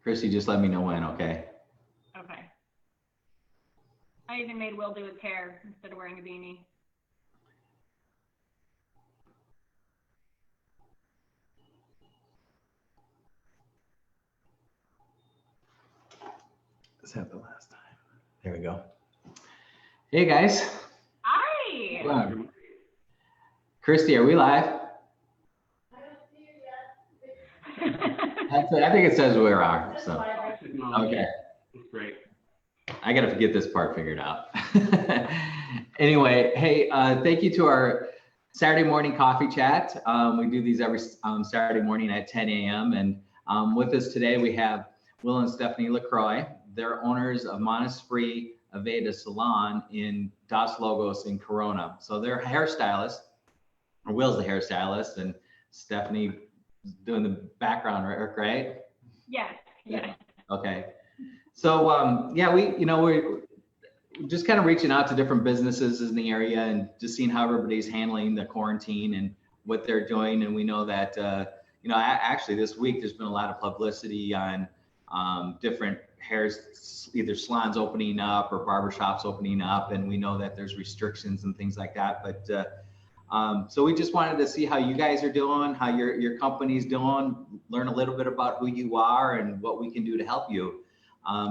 Christy, just let me know when, okay? Okay. I even made Will do his hair instead of wearing a beanie. Let's have the last time. There we go. Hey guys. Hi. Wow. Christy, are we live? I think it says we are. So okay. That's great. I got to get this part figured out. Anyway, hey, thank you to our Saturday morning coffee chat. We do these every Saturday morning at 10 a.m. And with us today, we have Will and Stephanie LaCroix. They're owners of Montesprit Aveda Salon in Dos Logos in Corona. So they're hairstylists, or Will's the hairstylist, and Stephanie doing the background work, right? Yes. Yes. Okay. So yeah, we're just kind of reaching out to different businesses in the area and just seeing how everybody's handling the quarantine and what they're doing. And we know that actually this week there's been a lot of publicity on different hairs, either salons opening up or barbershops opening up, and we know that there's restrictions and things like that. But so we just wanted to see how you guys are doing, how your company's doing, learn a little bit about who you are and what we can do to help you.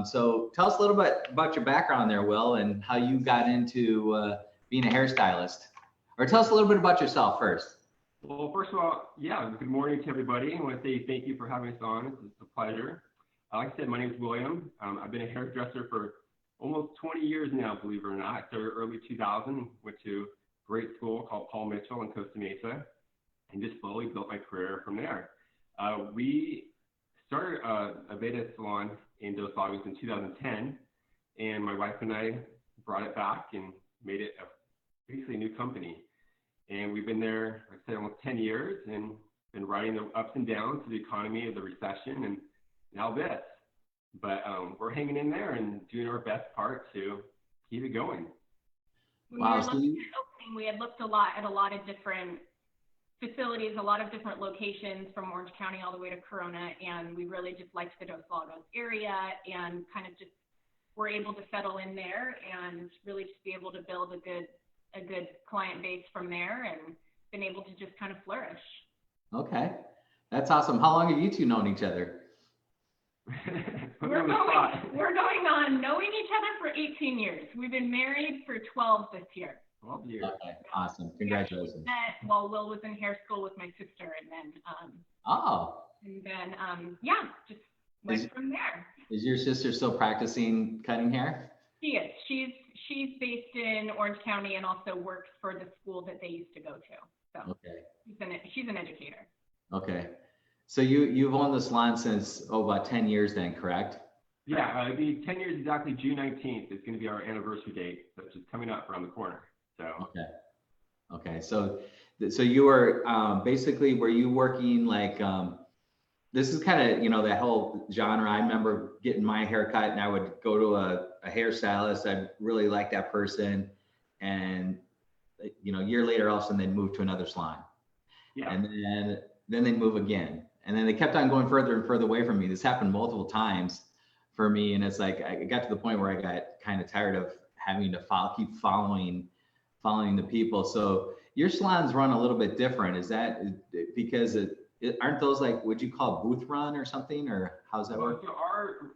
So tell us a little bit about your background there, Will, and how you got into being a hairstylist. Or tell us a little bit about yourself first. Well, first of all, yeah, good morning to everybody. I want to say thank you for having us on. It's a pleasure. Like I said, my name is William. I've been a hairdresser for almost 20 years now, believe it or not. I started early 2000, went to a great school called Paul Mitchell in Costa Mesa, and just slowly built my career from there. We started a Aveda salon in Dos Lagos in 2010, and my wife and I brought it back and made it basically a new company. And we've been there, like I said, almost 10 years and been riding the ups and downs of the economy, of the recession, and now this. But we're hanging in there and doing our best part to keep it going. When we were looking at opening, we had looked at a lot of different facilities, a lot of different locations from Orange County all the way to Corona, and we really just liked the Dos Lagos area and kind of just were able to settle in there and really just be able to build a good client base from there and been able to just kind of flourish. Okay, that's awesome. How long have you two known each other? We're going on knowing each other for 18 years. We've been married for 12 this year. 12 years. Okay, awesome. Congratulations. Met while Will was in hair school with my sister, and then just went from there. Is your sister still practicing cutting hair? She is. She's based in Orange County and also works for the school that they used to go to. So okay, she's an educator. Okay, so you've owned the salon since about 10 years then, correct? Yeah, it'll be 10 years exactly. June 19th is going to be our anniversary date, which is coming up around the corner. So okay. So you were basically, were you working like this is kind of that whole genre. I remember getting my hair cut, and I would go to a hairstylist. I really liked that person, and a year later, all of a sudden they'd move to another salon, and then they'd move again, and then they kept on going further and further away from me. This happened multiple times for me, and it's like I got to the point where I got kind of tired of having to keep following the people. So your salons run a little bit different. Is that because aren't those like, would you call booth run or something, or how's that work? So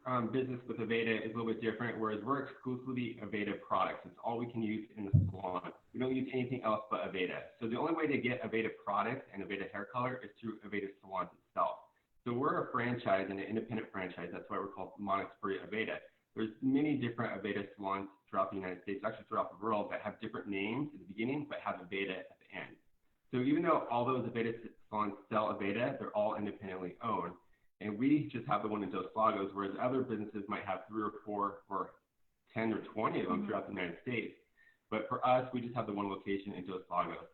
our business with Aveda is a little bit different, whereas we're exclusively Aveda products. It's all we can use in the salon. We don't use anything else but Aveda. So the only way to get Aveda products and Aveda hair color is through Aveda salons itself. So we're a franchise and an independent franchise. That's why we're called Montesprit Aveda. There's many different Aveda salons throughout the United States, actually throughout the world, that have different names at the beginning, but have Aveda at the end. So even though all those Aveda salons sell Aveda, they're all independently owned. And we just have the one in Dos Lagos, whereas other businesses might have 3 or 4 or 10 or 20 of them throughout the United States. But for us, we just have the one location in Dos Lagos.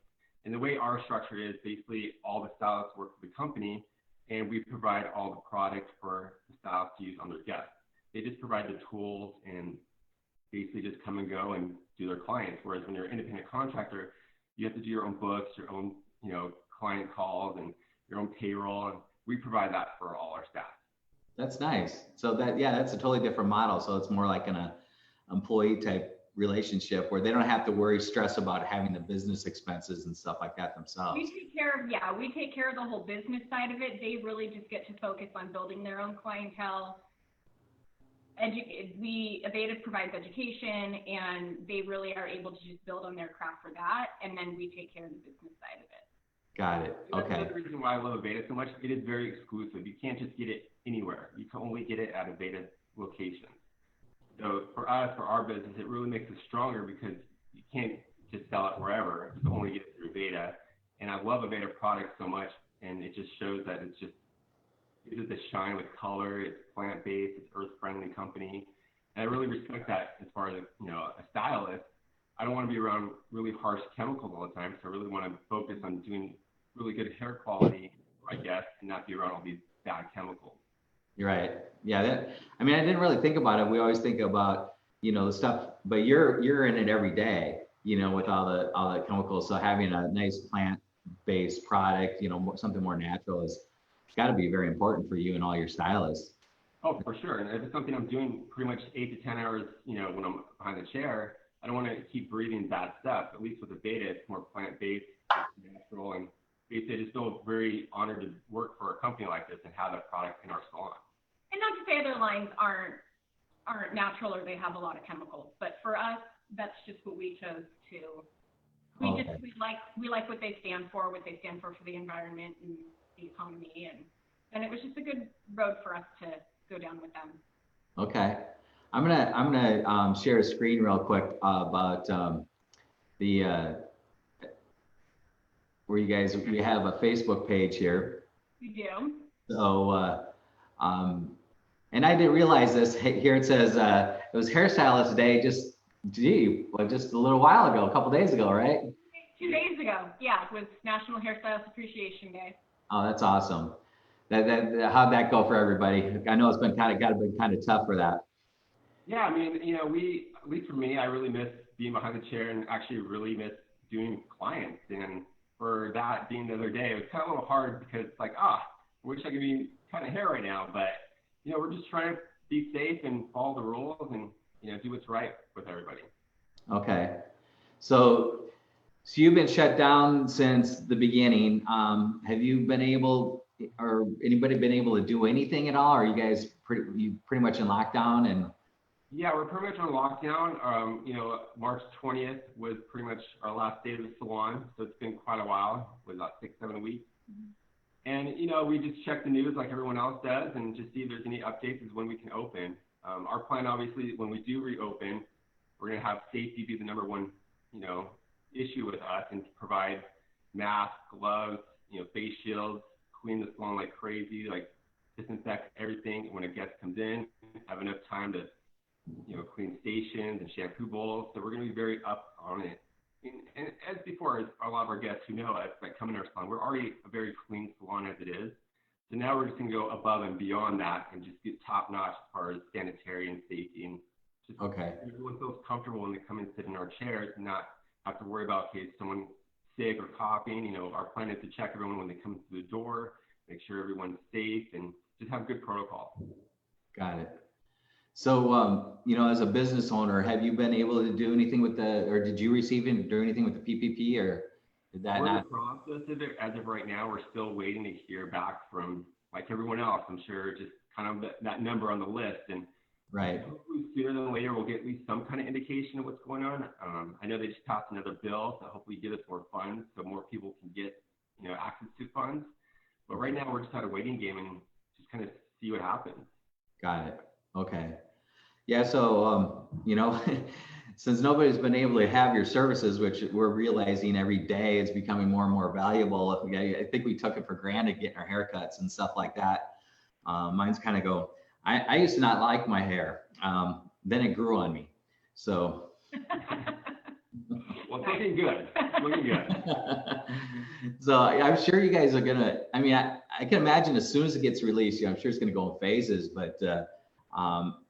And the way our structure is, basically all the stylists work for the company, and we provide all the products for the stylists to use on their guests. They just provide the tools and basically just come and go and do their clients. Whereas when you're an independent contractor, you have to do your own books, your own, client calls and your own payroll. And we provide that for all our staff. That's nice. So that's a totally different model. So it's more like an employee type relationship where they don't have to stress about having the business expenses and stuff like that themselves. We take care of the whole business side of it. They really just get to focus on building their own clientele. Aveda provides education, and they really are able to just build on their craft for that, and then we take care of the business side of it. Got it. Okay. That's the reason why I love Aveda so much. It is very exclusive. You can't just get it anywhere. You can only get it at Aveda locations. So for us, for our business, it really makes us stronger because you can't just sell it wherever. You can only get it through Aveda. And I love Aveda products so much, and it just shows that it's a shine with color. It's plant-based. It's earth-friendly company, and I really respect that. As far as a stylist, I don't want to be around really harsh chemicals all the time. So I really want to focus on doing really good hair quality, I guess, and not be around all these bad chemicals. You're right. Yeah. I didn't really think about it. We always think about, the stuff, but you're in it every day, with all the chemicals. So having a nice plant-based product, something more natural it's got to be very important for you and all your stylists. Oh, for sure. And if it's something I'm doing pretty much 8 to 10 hours, when I'm behind the chair, I don't want to keep breathing bad stuff. At least with Aveda, it's more plant-based, it's natural, and basically I just feel very honored to work for a company like this and have that product in our salon. And not to say other lines aren't natural or they have a lot of chemicals, but for us, that's just what we chose to. We like what they stand for the environment and the economy, and it was just a good road for us to go down with them. Okay. I'm gonna share a screen real quick about we have a Facebook page here. We do. So and I didn't realize this. Here it says it was Hairstylist Day just a little while ago, a couple days ago, right? 2 days ago. Yeah, it was National Hairstylist Appreciation Day. Oh, that's awesome. How'd that go for everybody? I know it's been kind of tough for that. Yeah, we, at least for me, I really miss being behind the chair and actually really miss doing clients. And for that being the other day, it was kind of a little hard because it's like, I wish I could be cutting hair right now. But, we're just trying to be safe and follow the rules and, do what's right with everybody. Okay. So you've been shut down since the beginning. Have you been able, or anybody been able to do anything at all? Or are you guys pretty much in lockdown? And yeah, we're pretty much on lockdown. March 20th was pretty much our last day of the salon, so it's been quite a while, it was about 6-7 weeks. Mm-hmm. And we just check the news like everyone else does, and just see if there's any updates as when we can open. Our plan, obviously, when we do reopen, we're going to have safety be the number one, issue with us, and to provide masks, gloves, face shields, clean the salon like crazy, like disinfect everything when a guest comes in, have enough time to clean stations and shampoo bowls. So we're going to be very up on it. And as before, a lot of our guests who know us that come in our salon, we're already a very clean salon as it is. So now we're just going to go above and beyond that and just get top notch as far as sanitary and safety, and just everyone feels comfortable when they come and sit in our chairs and not have to worry about in case someone's sick or coughing. Our plan is to check everyone when they come through the door, make sure everyone's safe, and just have good protocol. Got it. So, as a business owner, have you been able to do anything or did you do anything with the PPP, or did that not? We're in the process of it. As of right now, we're still waiting to hear back from, like everyone else, I'm sure, just kind of that number on the list. And right. Hopefully sooner than later, we'll get at least some kind of indication of what's going on. I know they just passed another bill to hopefully give us more funds so more people can get, access to funds. But right now, we're just at a waiting game and just kind of see what happens. Got it. Okay. Yeah. So, since nobody's been able to have your services, which we're realizing every day is becoming more and more valuable. I think we took it for granted getting our haircuts and stuff like that. Mine's kind of I used to not like my hair. Then it grew on me. So. Well, looking good. Looking good. So I'm sure you guys are I can imagine as soon as it gets released, I'm sure it's going to go in phases, but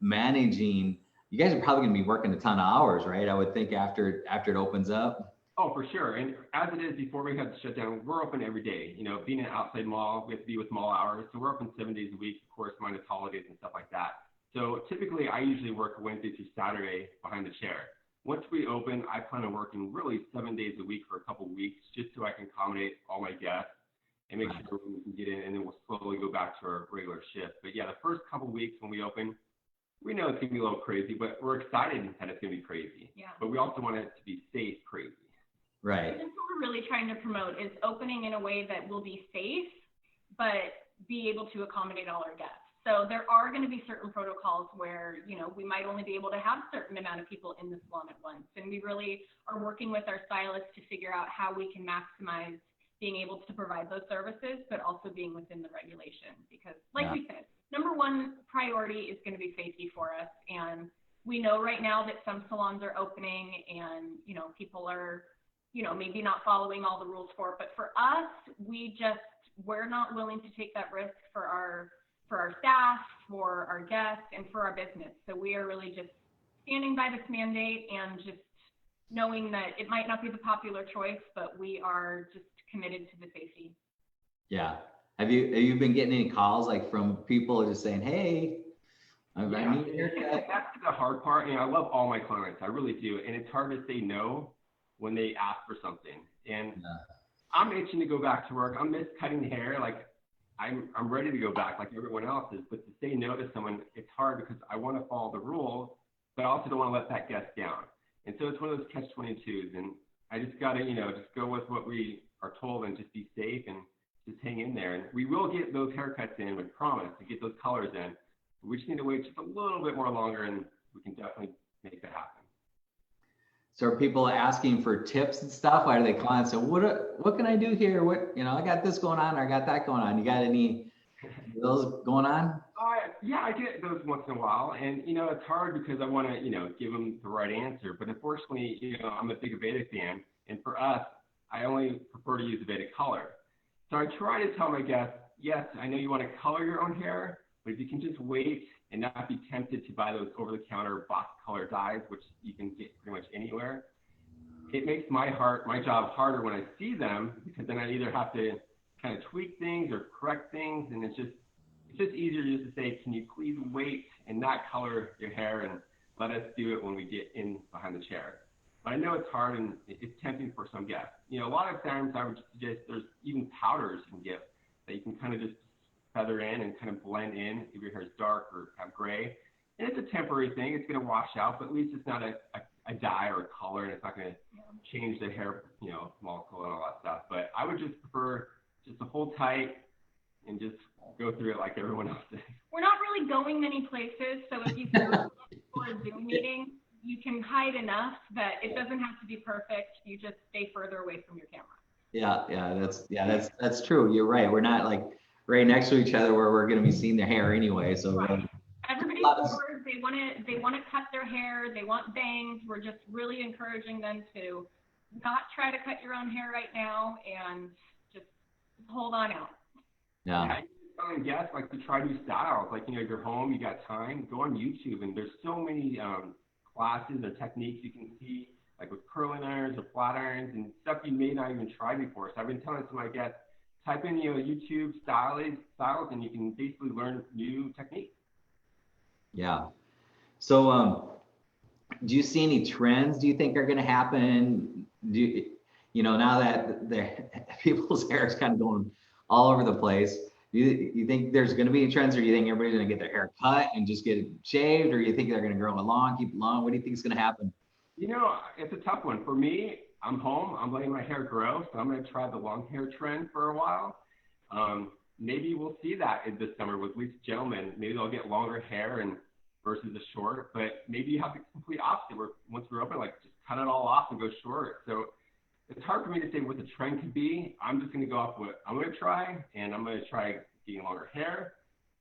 managing, you guys are probably going to be working a ton of hours, right? I would think after it opens up. Oh, for sure. And as it is, before we had to shut down, we're open every day. You know, being an outside mall, we have to be with mall hours. So we're open 7 days a week, of course, minus holidays and stuff like that. So typically, I usually work Wednesday through Saturday behind the chair. Once we open, I plan on working really 7 days a week for a couple of weeks, just so I can accommodate all my guests and make sure we can get in, and then we'll slowly go back to our regular shift. But yeah, the first couple of weeks when we open, we know it's gonna be a little crazy, but we're excited that it's gonna be crazy. Yeah. But we also want it to be safe crazy. Right. That's what we're really trying to promote is opening in a way that will be safe, but be able to accommodate all our guests. So there are going to be certain protocols where, you know, we might only be able to have a certain amount of people in the salon at once. And we really are working with our stylists to figure out how we can maximize being able to provide those services, but also being within the regulation. Because like we said, number one priority is going to be safety for us. And we know right now that some salons are opening and, you know, people are, you know, maybe not following all the rules for it. But for us, we're not willing to take that risk for our staff, for our guests, and for our business. So we are really just standing by this mandate and just knowing that it might not be the popular choice, but we are just committed to the safety. Yeah. Have you been getting any calls like from people just saying, hey, I need a haircut? That's the hard part. You know, I love all my clients. I really do. And it's hard to say no when they ask for something. And I'm itching to go back to work. I miss cutting hair. Like, I'm ready to go back like everyone else is, but to say no to someone, it's hard because I want to follow the rules, but I also don't want to let that guest down. And so it's one of those catch-22s, and I just got to, you know, just go with what we are told and just be safe and just hang in there. And we will get those haircuts in, we promise, to get those colors in. We just need to wait just a little bit more longer, and we can definitely make that happen. So are people asking for tips and stuff? Why are they calling? So what can I do here? What, you know, I got this going on, or I got that going on. You got any of those going on? Yeah, I get those once in a while. And, you know, it's hard because I want to, you know, give them the right answer. But unfortunately, you know, I'm a big Aveda fan. And for us, I only prefer to use Aveda color. So I try to tell my guests, yes, I know you want to color your own hair, but if you can just wait and not be tempted to buy those over-the-counter box color dyes, which you can get pretty much anywhere, it makes my job harder when I see them, because then I either have to kind of tweak things or correct things, and it's just easier just to say, can you please wait and not color your hair and let us do it when we get in behind the chair. But I know it's hard and it's tempting for some guests. You know, a lot of times I would suggest there's even powders you can get that you can kind of just feather in and kind of blend in if your hair is dark or have gray. And it's a temporary thing. It's going to wash out, but at least it's not a dye or a color, and it's not going to change the hair, you know, molecule and all that stuff. But I would just prefer just to hold tight and just go through it like everyone else does. We're not really going many places, so if you go for a Zoom meeting, you can hide enough that it doesn't have to be perfect. You just stay further away from your camera. That's true. You're right. We're not like right next to each other where we're going to be seeing their hair anyway. So right. Everybody's bored. They want to cut their hair. They want bangs. We're just really encouraging them to not try to cut your own hair right now and just hold on out. Yeah. Telling guests like to try new styles. Like, you know, you're home, you got time, go on YouTube, and there's so many classes or techniques you can see, like with curling irons or flat irons and stuff you may not even try before. So I've been telling some of my guests, type in, you know, YouTube styles, and you can basically learn new techniques. Yeah. So, do you see any trends do you think are going to happen? You know, now that the people's hair is kind of going all over the place, do you think there's going to be any trends, or do you think everybody's going to get their hair cut and just get it shaved, or do you think they're going to grow it long, keep it long? What do you think is going to happen? You know, it's a tough one. For me, I'm home. I'm letting my hair grow, so I'm going to try the long hair trend for a while. Maybe we'll see that in this summer with at least gentlemen. Maybe they'll get longer hair and versus the short, but maybe you have the complete opposite where once we're open, like just cut it all off and go short. So it's hard for me to say what the trend could be. I'm just going to go off what I'm going to try, and I'm going to try getting longer hair.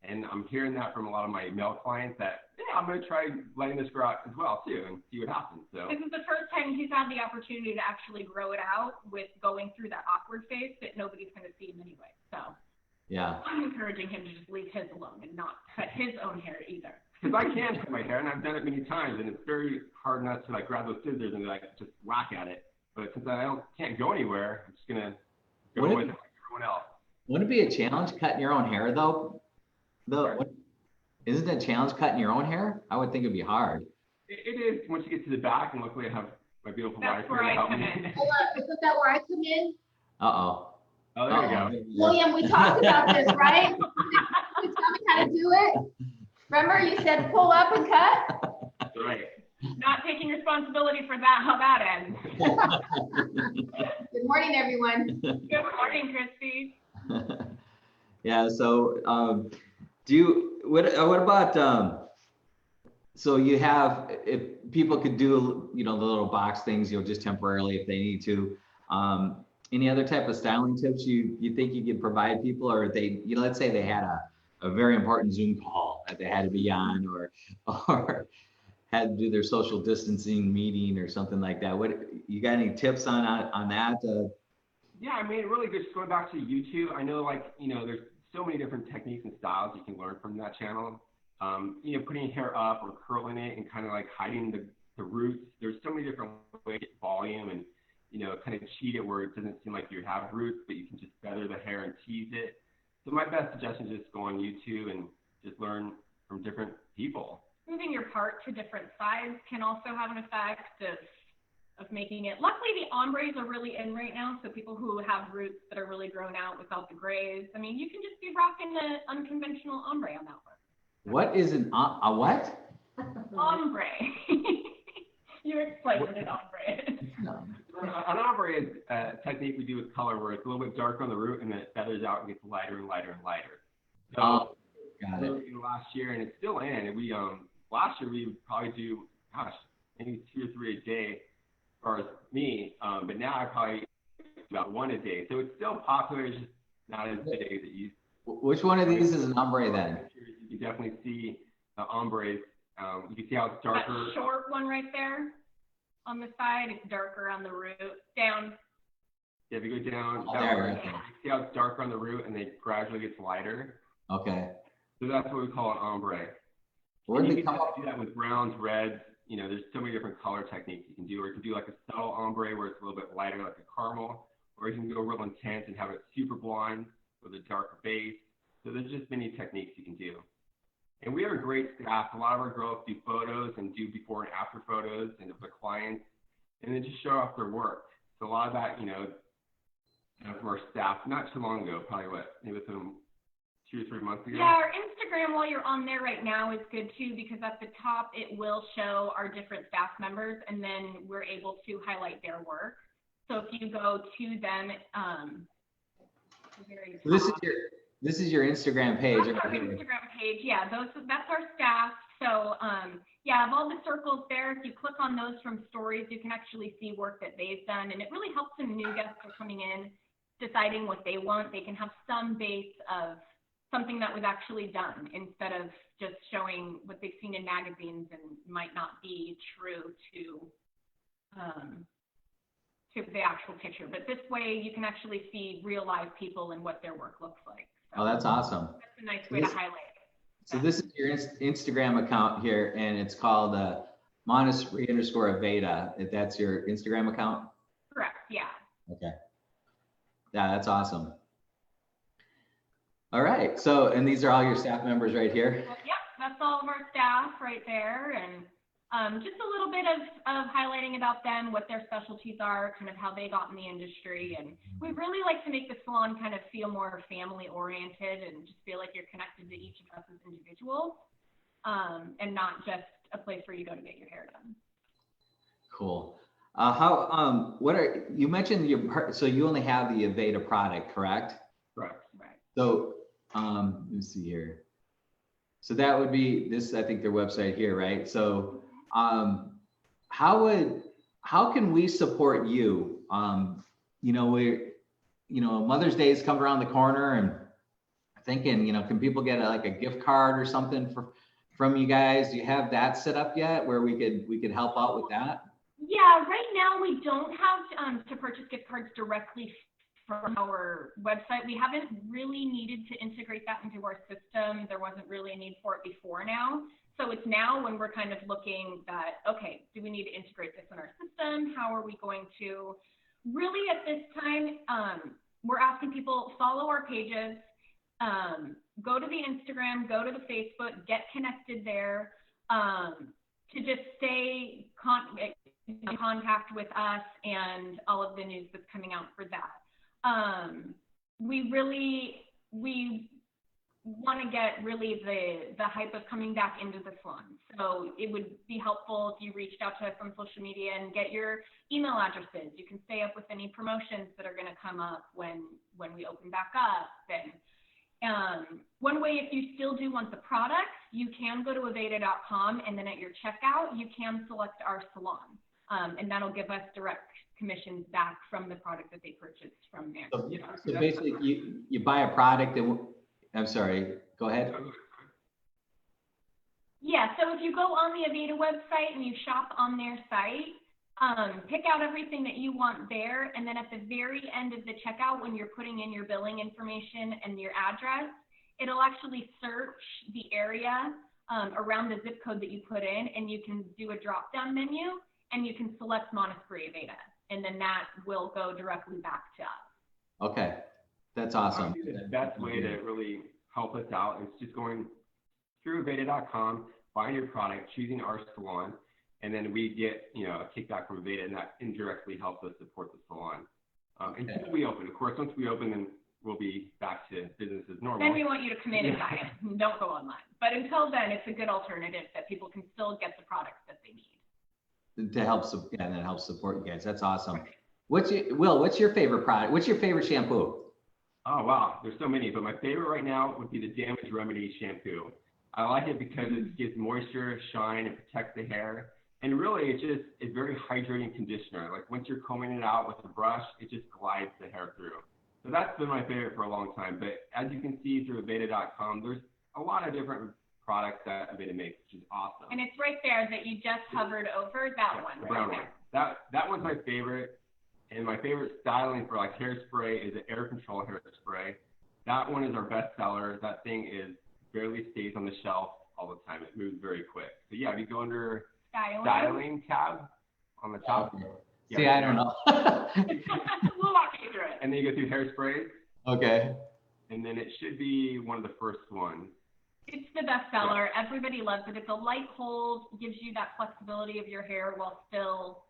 And I'm hearing that from a lot of my male clients that, yeah, I'm going to try letting this grow out as well too and see what happens. So this is the first time he's had the opportunity to actually grow it out with going through that awkward phase that nobody's going to see him anyway. So yeah, I'm encouraging him to just leave his alone and not cut his own hair either. Because I can cut my hair, and I've done it many times, and it's very hard not to like grab those scissors and like just whack at it. But since can't go anywhere, I'm just gonna go Would with it, everyone else. wouldn't it be a challenge cutting your own hair though? Isn't it a challenge cutting your own hair? I would think it'd be hard. It is once you get to the back, and luckily I have my beautiful wife That's here where to I help come me. in. Isn't that where I come in? Uh-oh. Oh, there you go. William, we talked about this, right? You tell me how to do it. Remember, you said pull up and cut? That's right. Not taking responsibility for that, how that ends. Good morning, everyone. Good morning, Christy. Yeah, so what about so you have, if people could do, the little box things, just temporarily if they need to, any other type of styling tips you think you could provide people, or if they, let's say they had a very important Zoom call that they had to be on, or had to do their social distancing meeting or something like that. What, you got any tips on that? Yeah, I mean, really just going back to YouTube, I know there's so many different techniques and styles you can learn from that channel. Putting hair up or curling it and kind of like hiding the roots. There's so many different ways to get volume and, kind of cheat it where it doesn't seem like you have roots, but you can just feather the hair and tease it. So my best suggestion is just go on YouTube and just learn from different people. Moving your part to different sides can also have an effect of making it. Luckily, the ombres are really in right now, so people who have roots that are really grown out without the grays, I mean, you can just be rocking the unconventional ombre on that one. What is a what? Ombre. You explained what an ombre is. An ombre is a technique we do with color where it's a little bit darker on the root and then it feathers out and gets lighter and lighter and lighter. So got it. Last year, and it's still in, and we last year we would probably do, maybe 2 or 3 a day as far as me, but now I probably do about 1 a day. So it's still popular, it's just not as big as it used to. Which one of these is an ombre then? You can definitely see the ombres. You can see how it's darker. That short one right there on the side, it's darker on the root. Down. Yeah, if you go down, There, you see how it's darker on the root and then gradually gets lighter. Okay. So that's what we call an ombre. Where did You they can come up? do that with browns, reds. There's so many different color techniques you can do. Or you can do like a subtle ombre where it's a little bit lighter, like a caramel. Or you can go real intense and have it super blonde with a darker base. So there's just many techniques you can do. And we have a great staff. A lot of our girls do photos and do before and after photos and of the clients, and then just show off their work. So a lot of that, from our staff, not too long ago, probably maybe within 2 or 3 months ago. Yeah, our Instagram, while you're on there right now, is good too, because at the top it will show our different staff members, and then we're able to highlight their work. So if you go to them, the very top, This is your Instagram page. that's our Instagram page. Yeah, that's our staff. So yeah, of all the circles there, if you click on those from stories, you can actually see work that they've done, and it really helps when new guests are coming in, deciding what they want. They can have some base of something that was actually done instead of just showing what they've seen in magazines and might not be true to the actual picture. But this way you can actually see real live people and what their work looks like. So Oh, that's awesome. that's a nice way to highlight it. So this is your Instagram account here, and it's called Montessori_Aveda. If that's your Instagram account? Correct, yeah. Okay. Yeah, that's awesome. All right. So, and these are all your staff members right here? Yep, that's all of our staff right there. And just a little bit of highlighting about them, what their specialties are, kind of how they got in the industry. And we really like to make the salon kind of feel more family oriented and just feel like you're connected to each of us as individuals, and not just a place where you go to get your hair done. Cool. You mentioned so you only have the Aveda product, correct? Correct. Right. So, let me see here. So that would be this, I think their website here, right? So, how can we support you? Mother's Day is coming around the corner, and thinking, can people get a gift card or something from you guys? Do you have that set up yet where we could help out with that? Yeah, right now we don't have to purchase gift cards directly from our website. We haven't really needed to integrate that into our system. There wasn't really a need for it before now. So it's now when we're kind of looking that, okay, do we need to integrate this in our system? How are we going to really at this time, we're asking people follow our pages, go to the Instagram, go to the Facebook, get connected there, to just stay in contact with us and all of the news that's coming out for that. We want to get really the hype of coming back into the salon. So it would be helpful if you reached out to us on social media and get your email addresses. You can stay up with any promotions that are going to come up when we open back up. And one way, if you still do want the products, you can go to aveda.com, and then at your checkout, you can select our salon. And that'll give us direct commissions back from the product that they purchased from there. So basically, you buy a product and I'm sorry, go ahead. Yeah, so if you go on the Aveda website and you shop on their site, pick out everything that you want there, and then at the very end of the checkout, when you're putting in your billing information and your address, it'll actually search the area around the zip code that you put in, and you can do a drop-down menu, and you can select Monastery Aveda, and then that will go directly back to us. Okay, that's awesome. The best way to really help us out is just going through aveda.com, buying your product, choosing our salon, and then we get a kickback from Aveda, and that indirectly helps us support the salon. Until we open, of course, once we open, then we'll be back to business as normal. Then we want you to come in and buy it. Don't go online. But until then, it's a good alternative that people can still get the products that they need. To help, and that helps support you guys. That's awesome. What's your favorite product? What's your favorite shampoo? Oh, wow. There's so many, but my favorite right now would be the Damage Remedy shampoo. I like it because it gives moisture, shine, and protects the hair. And really, it's a very hydrating conditioner. Like once you're combing it out with a brush, it just glides the hair through. So that's been my favorite for a long time. But as you can see through aveda.com, there's a lot of different products that Aveda makes, which is awesome. And it's right there that you just hovered over, that one. The brown one. That one's my favorite. And my favorite styling for like hairspray is an air control hairspray. That one is our best seller. That thing barely stays on the shelf all the time. It moves very quick. So yeah, if you go under styling tab on the top. Yeah, see, I don't know. We'll walk you through it. And then you go through hairsprays. Okay. And then it should be one of the first ones. It's the best seller. Yeah. Everybody loves it. It's a light hold, gives you that flexibility of your hair while still,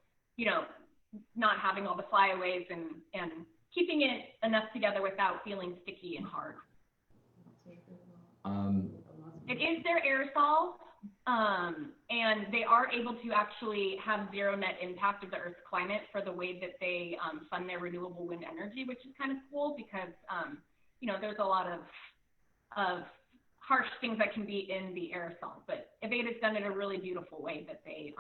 not having all the flyaways and keeping it enough together without feeling sticky and hard. It is their aerosol, and they are able to actually have zero net impact of the Earth's climate for the way that they fund their renewable wind energy, which is kind of cool because, there's a lot of harsh things that can be in the aerosol, but Aveda's done it a really beautiful way that they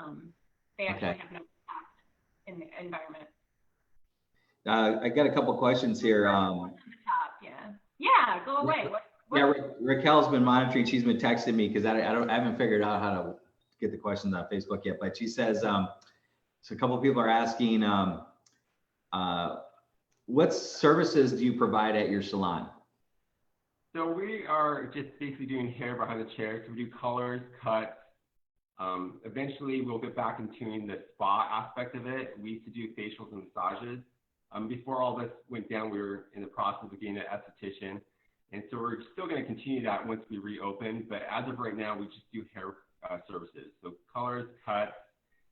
actually have no impact in the environment. I got a couple questions here. On the top, yeah, go away. Yeah, Raquel's been monitoring. She's been texting me because I haven't figured out how to get the questions on Facebook yet. But she says, so a couple of people are asking, what services do you provide at your salon? So we are just basically doing hair behind the chair. So we do colors, cuts. Eventually, we'll get back into the spa aspect of it. We used to do facials and massages. Before all this went down, we were in the process of getting an esthetician. And so we're still going to continue that once we reopen. But as of right now, we just do hair services. So colors, cuts,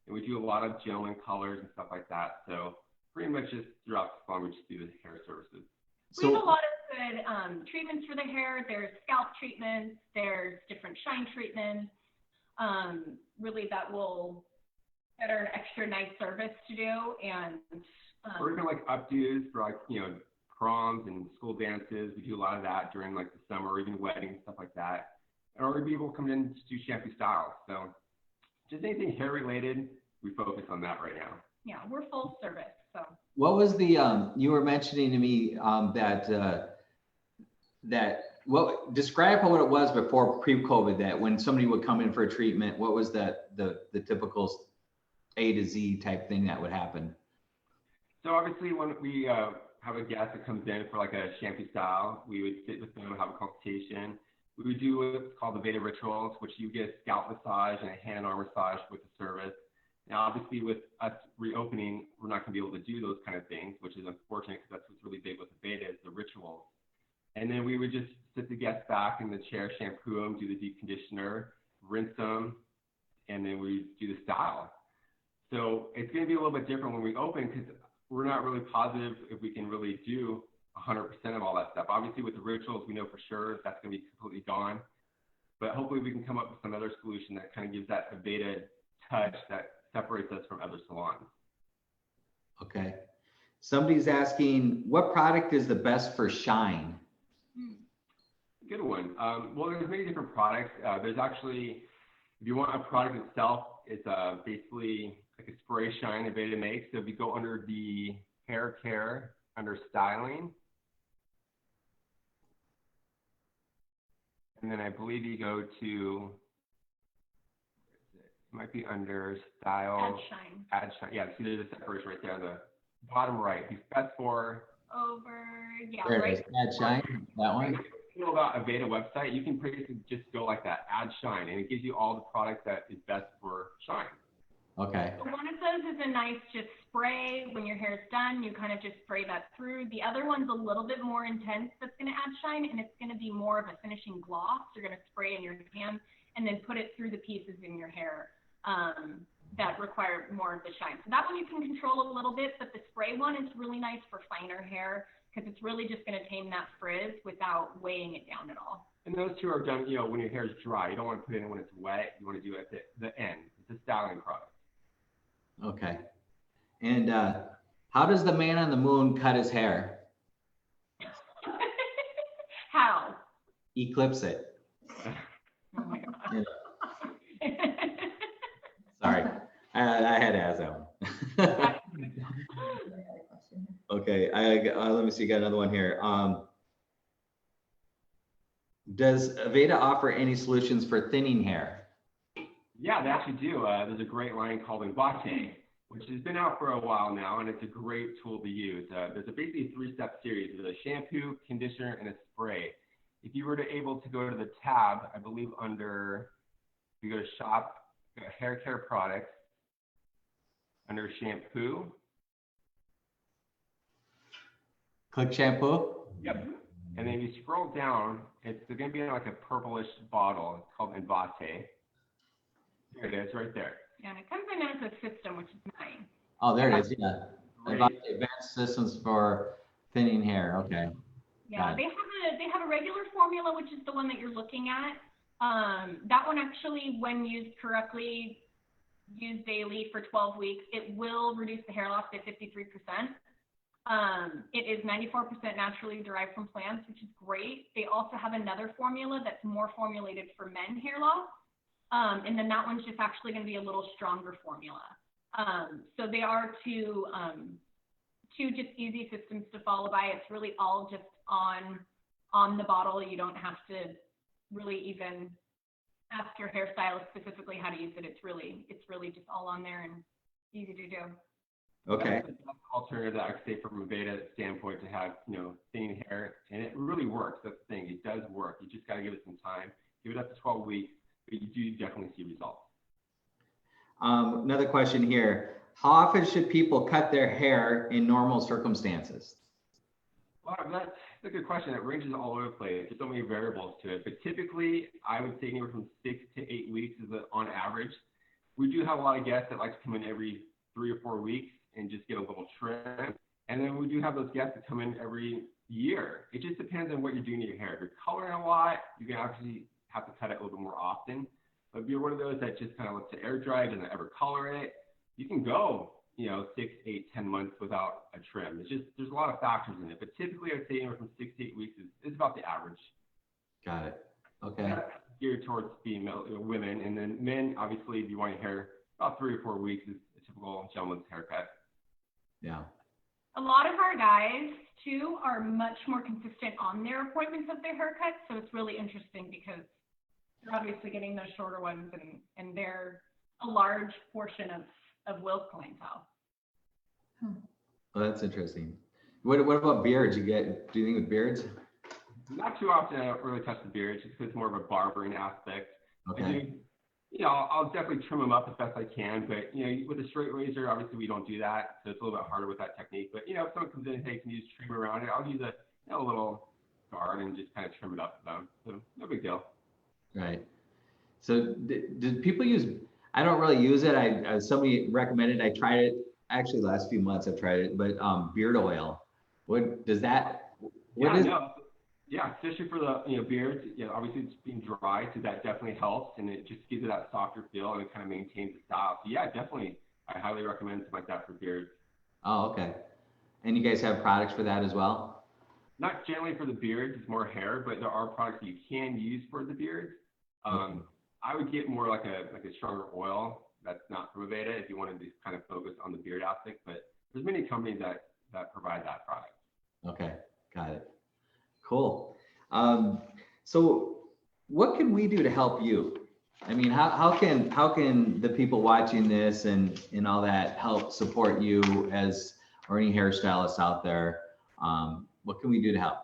and we do a lot of gel and colors and stuff like that. So pretty much just throughout the salon, we just do the hair services. We have a lot of good treatments for the hair. There's scalp treatments. There's different shine treatments. Really that are an extra nice service to do. And or even like updos for like, proms and school dances. We do a lot of that during like the summer, or even weddings, stuff like that. Or people come in to do shampoo styles. So just anything hair related, we focus on that right now. Yeah, we're full service. So what was the you were mentioning to me describe what it was before pre-COVID, that when somebody would come in for a treatment, what was the typical A to Z type thing that would happen? So obviously when we have a guest that comes in for like a shampoo style, we would sit with them, have a consultation, We would do what's called the Veda rituals, which you get a scalp massage and a hand and arm massage with the service. Now, obviously, with us reopening, we're not going to be able to do those kind of things, which is unfortunate because that's what's really big with the Veda is the rituals. And then we would just sit the guests back in the chair, shampoo them, do the deep conditioner, rinse them, and then we do the style. So it's going to be a little bit different when we open because we're not really positive if we can really do 100% of all that stuff. Obviously, with the rituals, we know for sure that's going to be completely gone. But hopefully, we can come up with some other solution that kind of gives that Aveda touch that separates us from other salons. Okay. Somebody's asking, what product is the best for shine? Good one. Well, there's many different products. There's actually, if you want a product itself, it's basically like a spray shine Aveda makes. So if you go under the hair care, under styling, and then I believe you go to, it might be under style. Add shine. Yeah, see there's a separation right there on the bottom right. It's best for. There it is. Add shine. That one. If you know about Aveda website, you can basically just go like that, add shine, and it gives you all the products that is best for shine. Okay. So one of those is a nice just spray. When your hair is done, you kind of just spray that through. The other one's a little bit more intense that's going to add shine, and it's going to be more of a finishing gloss. You're going to spray in your hand and then put it through the pieces in your hair that require more of the shine. So that one you can control a little bit, but the spray one is really nice for finer hair because it's really just going to tame that frizz without weighing it down at all. And those two are done, you know, when your hair is dry. You don't want to put it in when it's wet. You want to do it at the end. It's a styling product. Okay. And how does the man on the moon cut his hair? How? Eclipse it. Oh my God. Sorry, I had to ask that one. Okay, let me see, got another one here. Does Aveda offer any solutions for thinning hair? Yeah, they actually do. There's a great line called Embate, which has been out for a while now, and it's a great tool to use. There's basically a 3-step series. There's a shampoo, conditioner, and a spray. If you were able to go to the tab, I believe under, if you go to shop, hair care products, under shampoo. Click shampoo? Yep. And then you scroll down, it's going to be like a purplish bottle. It's called Embate. There it is, right there. Yeah, and it comes in as a system, which is nice. Oh, there it is, yeah. Advanced systems for thinning hair, okay. Yeah, they have a regular formula, which is the one that you're looking at. That one actually, when used correctly, used daily for 12 weeks, it will reduce the hair loss by 53%. It is 94% naturally derived from plants, which is great. They also have another formula that's more formulated for men hair loss. And then that one's just actually going to be a little stronger formula. So they are two just easy systems to follow by. It's really all just on the bottle. You don't have to really even ask your hairstylist specifically how to use it. It's really just all on there and easy to do. Okay. That's the best alternative that I could say from a Aveda standpoint to have, you know, thinning hair, and it really works. That's the thing. It does work. You just got to give it some time. Give it up to 12 weeks, but you do definitely see results. Another question here. How often should people cut their hair in normal circumstances? Well, that's a good question. It ranges all over the place. There's so many variables to it, but typically I would say anywhere from 6 to 8 weeks is on average. We do have a lot of guests that like to come in every 3 or 4 weeks and just get a little trim. And then we do have those guests that come in every year. It just depends on what you're doing to your hair. If you're coloring a lot, you can actually have to cut it a little bit more often. But if you're one of those that just kind of lets it air dry, doesn't ever color it, you can go, 6, 8, 10 months without a trim. It's just, there's a lot of factors in it. But typically I'd say anywhere from 6 to 8 weeks is about the average. Got it. Okay. Geared towards female, women. And then men, obviously, if you want your hair, about 3 or 4 weeks is a typical gentleman's haircut. Yeah. A lot of our guys, too, are much more consistent on their appointments of their haircuts. So it's really interesting because they're obviously getting those shorter ones and they're a large portion of Will's clientele. Oh, that's interesting. What about beards? Do you think with beards? Not too often. I don't really touch the beard just because it's more of a barbering aspect. Okay. I do, I'll definitely trim them up as best I can, but with a straight razor, obviously we don't do that, so it's a little bit harder with that technique. But if someone comes in and hey, can you just trim around it, I'll use a little guard and just kind of trim it up for them. So no big deal. Right. So do people use? I don't really use it. Somebody recommended. I tried it actually last few months. I've tried it, but beard oil. What does that? What is? Yeah, especially for the beards. Obviously it's being dry, so that definitely helps, and it just gives it that softer feel, and it kind of maintains the style. So yeah, definitely, I highly recommend something like that for beards. Oh, okay. And you guys have products for that as well? Not generally for the beards, it's more hair, but there are products that you can use for the beards. Okay. I would get more like a stronger oil that's not from Aveda if you wanted to kind of focus on the beard aspect, but there's many companies that provide that product. Okay, got it. Cool. So what can we do to help you? I mean, how can the people watching this and all that help support you or any hairstylists out there? What can we do to help?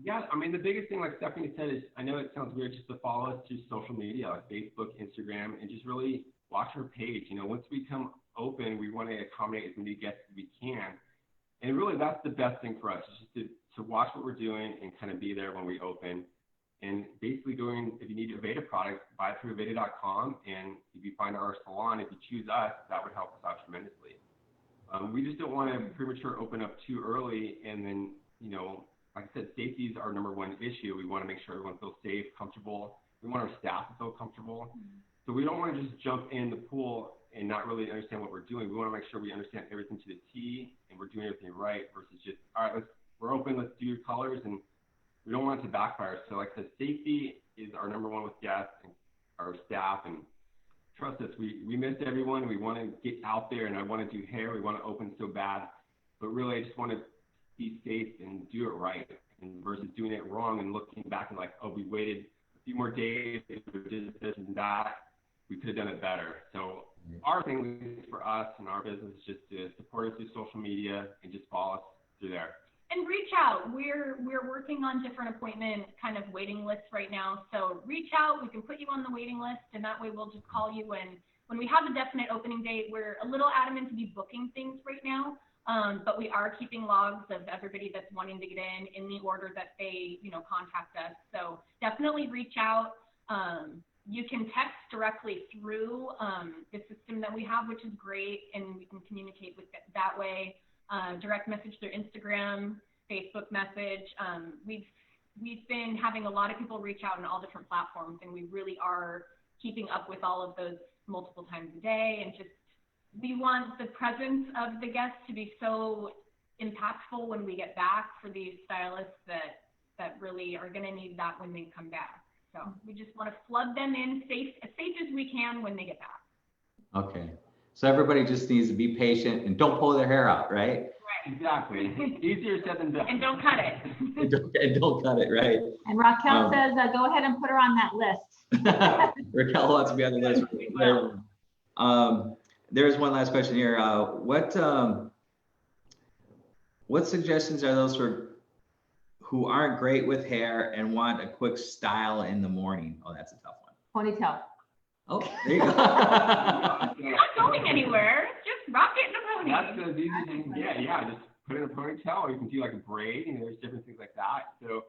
Yeah, I mean, the biggest thing, like Stephanie said, is I know it sounds weird just to follow us through social media, like Facebook, Instagram, and just really watch our page. Once we come open, we want to accommodate as many guests as we can. And really, that's the best thing for us, is just to watch what we're doing and kind of be there when we open. And basically if you need Aveda products, buy it through Aveda.com. And if you find our salon, if you choose us, that would help us out tremendously. We just don't want to premature open up too early. And then, like I said, safety is our number one issue. We want to make sure everyone feels safe, comfortable. We want our staff to feel comfortable. So we don't want to just jump in the pool and not really understand what we're doing. We want to make sure we understand everything to the T and we're doing everything right versus just, all right, we're open, let's do your colors, and we don't want it to backfire. So like I said, safety is our number one with guests and our staff, and trust us, we miss everyone. We want to get out there, and I want to do hair. We want to open so bad, but really I just want to be safe and do it right, and versus doing it wrong and looking back and like, oh, we waited a few more days, we did this and that, we could have done it better. So our thing for us and our business is just to support us through social media and just follow us through there. And reach out. We're working on different appointment kind of waiting lists right now. So reach out. We can put you on the waiting list, and that way we'll just call you when we have a definite opening date. We're a little adamant to be booking things right now, but we are keeping logs of everybody that's wanting to get in the order that they contact us. So definitely reach out. You can text directly through the system that we have, which is great, and we can communicate with it that way. Direct message through Instagram, Facebook message. We've been having a lot of people reach out on all different platforms, and we really are keeping up with all of those multiple times a day. And just, we want the presence of the guests to be so impactful when we get back for these stylists that really are going to need that when they come back. So we just want to flood them in as safe as we can when they get back. Okay. So everybody just needs to be patient and don't pull their hair out, right? Right. Exactly. Easier said than done. And don't cut it. and don't cut it, right? And Raquel says, go ahead and put her on that list. Raquel wants to be on the list. There's one last question here. What suggestions are those for who aren't great with hair and want a quick style in the morning? Oh, that's a tough one. Ponytail. Oh, there you go. Not going anywhere. Just rock it in a pony. That's as easy as you can get. Yeah, just put it in a ponytail, or you can do like a braid. There's different things like that. So,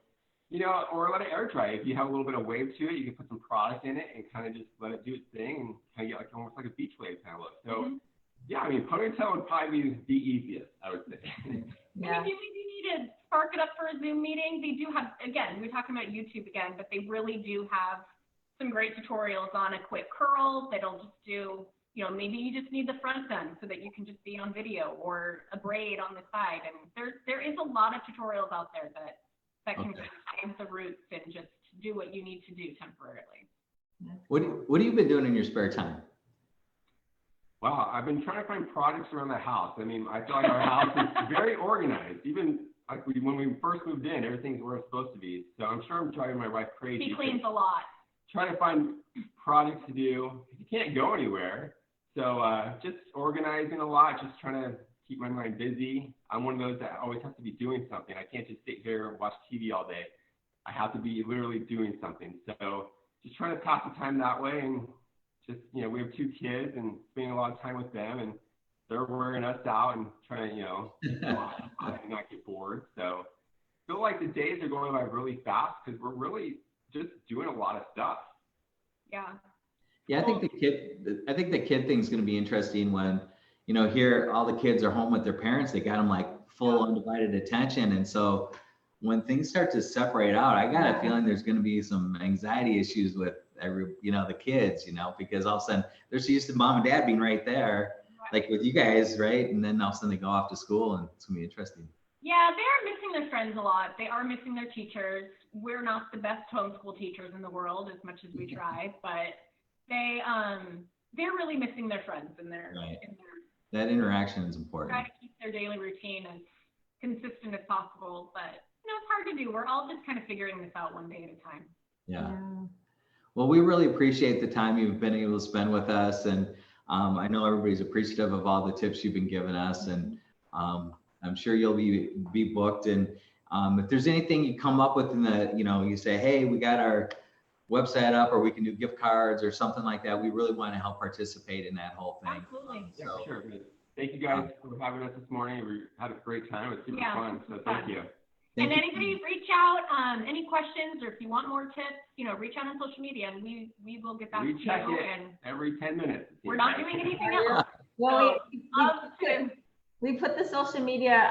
or let it air dry. If you have a little bit of wave to it, you can put some product in it and kind of just let it do its thing and kind of get almost like a beach wave kind of look. So, yeah, I mean, ponytail would probably be the easiest, I would say. Yeah. And if you need to spark it up for a Zoom meeting, they do have, again, we're talking about YouTube again, but they really do have some great tutorials on a quick curl that'll just do, maybe you just need the front done so that you can just be on video, or a braid on the side. And there is a lot of tutorials out there that can just change the roots and just do what you need to do temporarily. What have you been doing in your spare time? Wow, I've been trying to find projects around the house. I mean, I feel like our house is very organized. Even like when we first moved in, everything's where it's supposed to be. So I'm sure I'm driving my wife crazy. He cleans a lot. Try to find projects to do. You can't go anywhere. So just organizing a lot, just trying to keep my mind busy. I'm one of those that always has to be doing something. I can't just sit here and watch TV all day. I have to be literally doing something. So just trying to pass the time that way, and just, you know, we have 2 kids and spending a lot of time with them, and they're wearing us out and trying to, you know, not get bored. So I feel like the days are going by really fast because we're really just doing a lot of stuff. Yeah. Yeah, I think the kid thing's going to be interesting when, you know, here all the kids are home with their parents. They got them like full undivided attention, and so when things start to separate out, I got a feeling there's going to be some anxiety issues with the kids, you know, because all of a sudden they're so used to mom and dad being right there, like with you guys, right? And then all of a sudden they go off to school, and it's going to be interesting. Yeah, they are missing their friends a lot. They are missing their teachers. We're not the best homeschool teachers in the world, as much as we try, but they're really missing their friends and that interaction is important. Try to keep their daily routine as consistent as possible, but you know, it's hard to do. We're all just kind of figuring this out one day at a time. Yeah. Well, we really appreciate the time you've been able to spend with us, and I know everybody's appreciative of all the tips you've been giving us, and I'm sure you'll be booked. And if there's anything you come up with in the, you know, you say, hey, we got our website up, or we can do gift cards or something like that, we really want to help participate in that whole thing. Absolutely. Yeah, sure. Thank you guys for having us this morning. We had a great time. It was super fun. So thank you. And anybody reach out, any questions, or if you want more tips, you know, reach out on social media, and we will get back to you. We check it every 10 minutes. We're not doing anything else. Well, we put the social media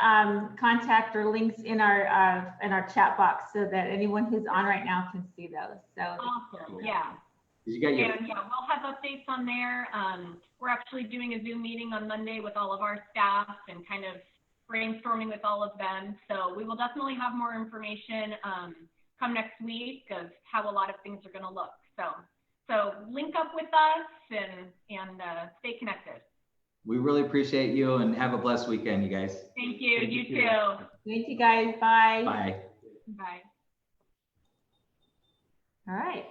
contact or links in our chat box so that anyone who's on right now can see those. So awesome. Yeah. You got your... And yeah, we'll have updates on there. We're actually doing a Zoom meeting on Monday with all of our staff and kind of brainstorming with all of them. So we will definitely have more information come next week of how a lot of things are going to look. So link up with us and stay connected. We really appreciate you, and have a blessed weekend, you guys. Thank you. You too. Thank you guys. Bye. Bye. Bye. All right.